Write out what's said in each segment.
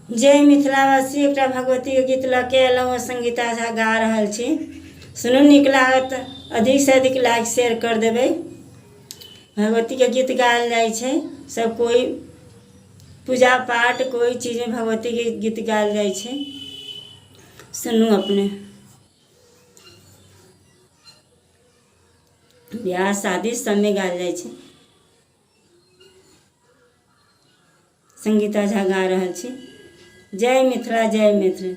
जय मिथिलावासी। एक भगवती के गीत लऽ के अयलहुँ। संगीता झा गा रहल छी। सुनू, नीक लागत अधिक से अधिक लाइक शेयर कर देबै। भगवती के गीत गायल जाइ छै। सब कोई पूजा पाठ कोई चीज में भगवती के गीत गायल जाइ छै। सुनू, अपने ब्याह शादी सब में गायल जाइ छै। संगीता झा गा रहल छी। जय मिथिला, जय मिथिला।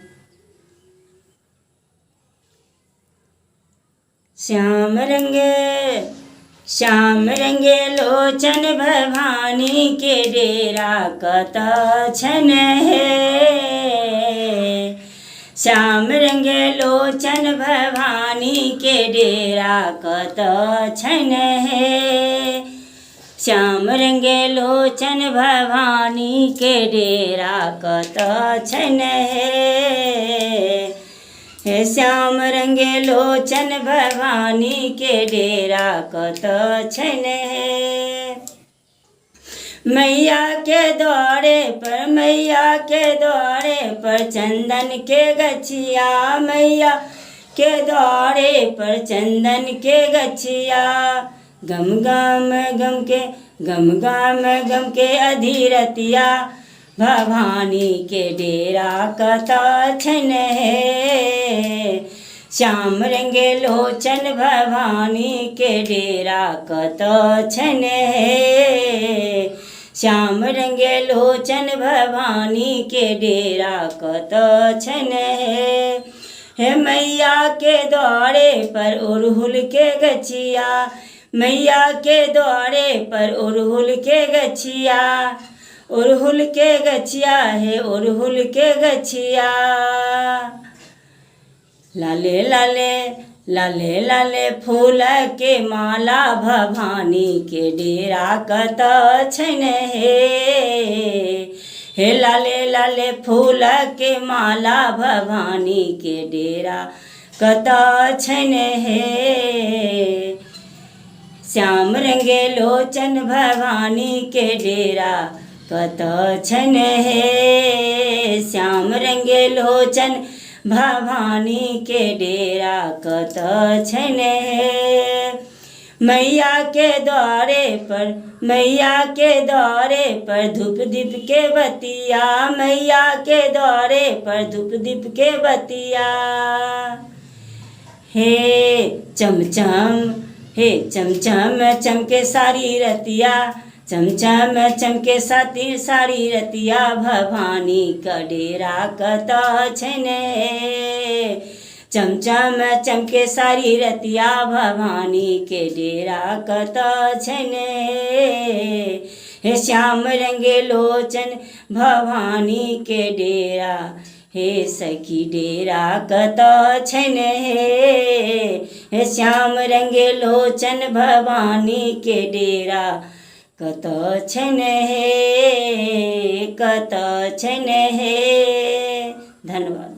श्याम रंगे लोचन भवानी के डेरा कतऽ छन हे। श्याम रंगे लोचन भवानी के डेरा कतऽ छन हे। श्याम रंगे लोचन भवानी के डेरा कतऽ छन हे। श्याम रंगे लोचन भवानी के डेरा कतऽ छन हे। मैया के द्वारे पर चंदन के गछिया। मैया के द्वारे पर चंदन के गछिया। गम गम के अधीरतिया। भवानी के डेरा कतऽ छन हे। श्याम रंगे लोचन भवानी के डेरा कतऽ छन हे। श्याम रंगे लोचन भवानी के डेरा कतऽ छन हे। मैया के द्वारे पर अड़हुल के गछिया। मैया के द्वारे पर अड़हुल के गछिया। अड़हुल के गछिया हे, अड़हुल के गछिया। लाले लाले लाले लाले फूल के माला। भवानी के डेरा कतऽ छन हे। लाले लाले फूल के माला। भवानी के डेरा कतऽ छन हे। श्याम रंगे लोचन भवानी के डेरा कतऽ छन हे। श्याम रंगे लोचन भवानी के डेरा कतऽ छन हे। मैया के द्वारे पर धूप दीप के बतिया। मैया के द्वारे पर धूप दीप के बतिया। हे चमचम चमके सारी रतिया। चमचम चमके सारी रतिया। भवानी का डेरा कतऽ छन हे। चमचम चमके सारी रतिया। भवानी के डेरा कतऽ छन हे। श्याम रंगे लोचन भवानी के डेरा। हे सखी डेरा कतऽ छन हे। श्याम रंगे लोचन भवानी के डेरा कतऽ छन हे। कतऽ छन हे। धन्यवाद।